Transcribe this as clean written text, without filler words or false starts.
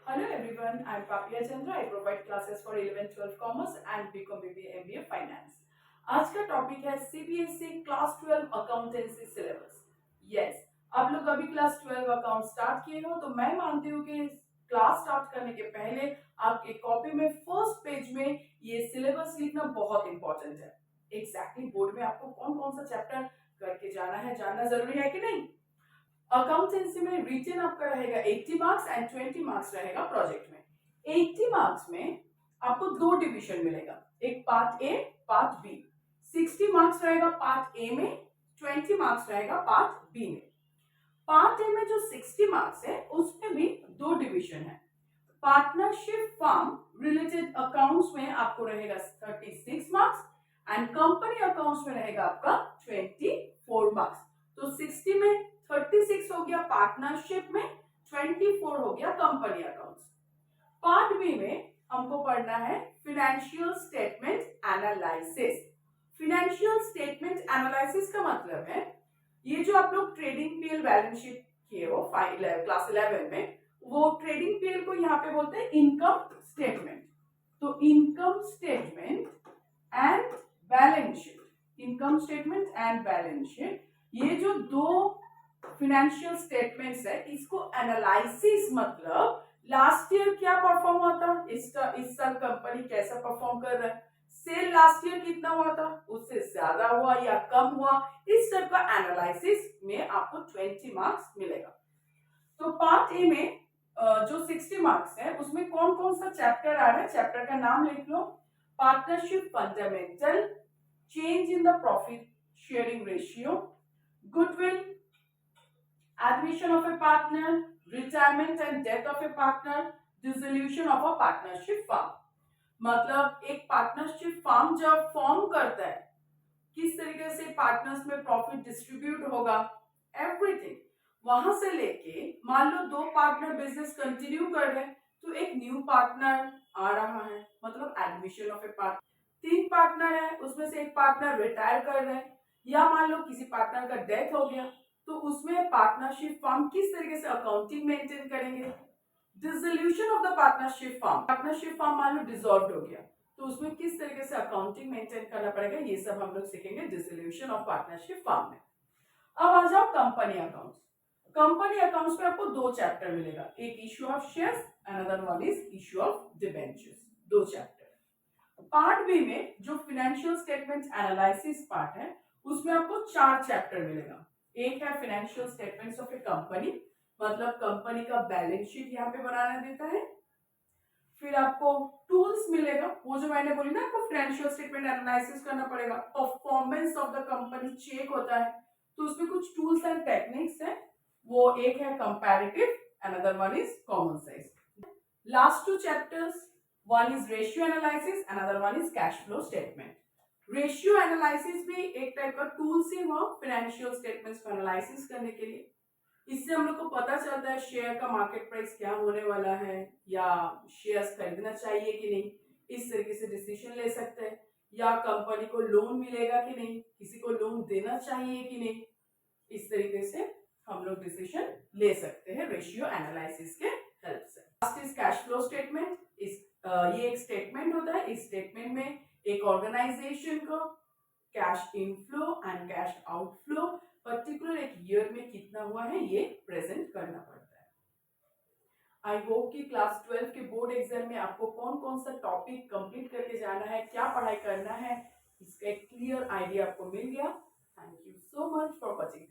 Hello everyone, I am Papia Chandra. I provide classes for 11, 12 Commerce and BCom BBA MBA Finance. आज का topic है CBSE class 12 accountancy syllabus. Yes, आप लोग अभी class 12 account start किए हो, तो मैं मानती हूँ कि क्लास स्टार्ट करने के पहले आपके कॉपी में फर्स्ट पेज में ये सिलेबस लिखना बहुत इंपॉर्टेंट है। एग्जैक्टली बोर्ड में आपको कौन कौन सा चैप्टर करके जाना है, जानना जरूरी है कि नहीं। अकाउंटेंसी में रिटन आपका रहेगा 80 मार्क्स एंड 20 मार्क्स रहेगा प्रोजेक्ट में। 80 मार्क्स में आपको दो डिवीजन मिलेगा, एक part A part B. 60 marks रहेगा पार्ट ए में, 20 मार्क्स रहेगा पार्ट बी में। पार्ट ए में जो 60 मार्क्स है उसमें भी दो डिवीजन है। पार्टनरशिप फर्म रिलेटेड अकाउंट्स में आपको रहेगा 36 मार्क्स एंड कंपनी अकाउंट्स में रहेगा आपका 24 मार्क्स। तो 60 में 36 हो गया पार्टनरशिप में, 24 हो गया कंपनी अकाउंट्स। पार्ट बी में हमको पढ़ना है financial statement analysis. Financial statement analysis का मतलब है ये जो आप लोग ट्रेडिंग पीएल बैलेंस शीट किए हो क्लास 11 में, वो ट्रेडिंग पीएल को यहाँ पे बोलते हैं इनकम स्टेटमेंट। तो income statement and balance sheet, income statement and balance sheet, ये जो दो फिनेंशियल स्टेटमेंट्स है, इसको एनालिसिस मतलब लास्ट ईयर क्या परफॉर्म हुआ था, इस साल कंपनी कैसा परफॉर्म कर रहा है, सेल लास्ट ईयर कितना हुआ था, उससे ज्यादा हुआ या कम हुआ, इस टाइप का एनालिसिस में आपको 20 मार्क्स मिलेगा। तो पार्ट ए में जो 60 मार्क्स है उसमें कौन कौन सा चैप्टर आ रहा है, चैप्टर का नाम लिख लो। Partnership fundamental, change in the profit sharing ratio, goodwill, admission of a partner, retirement and death of a partner, dissolution of a partnership firm। मतलब एक पार्टनरशिप फर्म जब फॉर्म करता है, किस तरीके से पार्टनर्स में प्रॉफिट डिस्ट्रीब्यूट होगा, एवरीथिंग वहां से लेके मान लो दो पार्टनर बिजनेस कंटिन्यू कर रहे हैं तो एक न्यू पार्टनर आ रहा है, मतलब एडमिशन ऑफ ए पार्टनर। तीन पार्टनर है, उसमें से एक पार्टनर रिटायर कर रहे हैं, या मान लो किसी पार्टनर का डेथ हो गया, तो उसमें पार्टनरशिप फर्म किस तरीके से अकाउंटिंग मेंटेन करेंगे। Dissolution of the partnership firm, partnership firm मान लो डिसॉल्व हो गया तो उसमें किस तरीके से अकाउंटिंग मेंटेन करना पड़ेगा, ये सब हम लोग सीखेंगे डिसोल्यूशन ऑफ पार्टनरशिप फर्म में। अब आ जाओ कंपनी अकाउंट्स। कंपनी अकाउंट्स में आपको दो चैप्टर मिलेगा, एक issue of shares, another one is issue of debentures, दो चैप्टर। पार्ट बी में जो फिनेंशियल स्टेटमेंट एनालिसिस पार्ट है उसमें आपको 4 चैप्टर मिलेगा। एक है financial statements of A company, मतलब कंपनी का बैलेंस शीट यहाँ पे बनाना देता है। फिर आपको टूल्स मिलेगा, वो जो मैंने बोली ना आपको फाइनेंशियल स्टेटमेंट एनालिसिस करना पड़ेगा, performance of the company cheque होता है, तो उसमें कुछ टूल्स एंड टेक्निक्स है। वो एक है comparative, another one is common size. Last 2 chapters, one is ratio analysis, another one is cash flow statement. Ratio analysis भी एक टाइप का टूल्स ही हुआ फाइनेंशियल स्टेटमेंट्स को एनालिसिस करने के लिए। इससे हम लोग को पता चलता है शेयर का मार्केट प्राइस क्या होने वाला है, या शेयर्स खरीदना चाहिए कि नहीं, इस तरीके से डिसीजन ले सकते हैं। या कंपनी को लोन मिलेगा कि नहीं, किसी को लोन देना चाहिए कि नहीं, इस तरीके से हम लोग डिसीजन ले सकते हैं रेशियो एनालिसिस के हेल्प से। Last is cash flow statement. ये एक स्टेटमेंट होता है, इस स्टेटमेंट में एक ऑर्गेनाइजेशन को cash inflow and cash outflow particular एक ईयर में कितना हुआ है ये प्रेजेंट करना पड़ता है। आई होप कि क्लास 12 के बोर्ड एग्जाम में आपको कौन कौन सा टॉपिक कंप्लीट करके जाना है, क्या पढ़ाई करना है, इसका एक क्लियर आइडिया आपको मिल गया। Thank you so much for watching.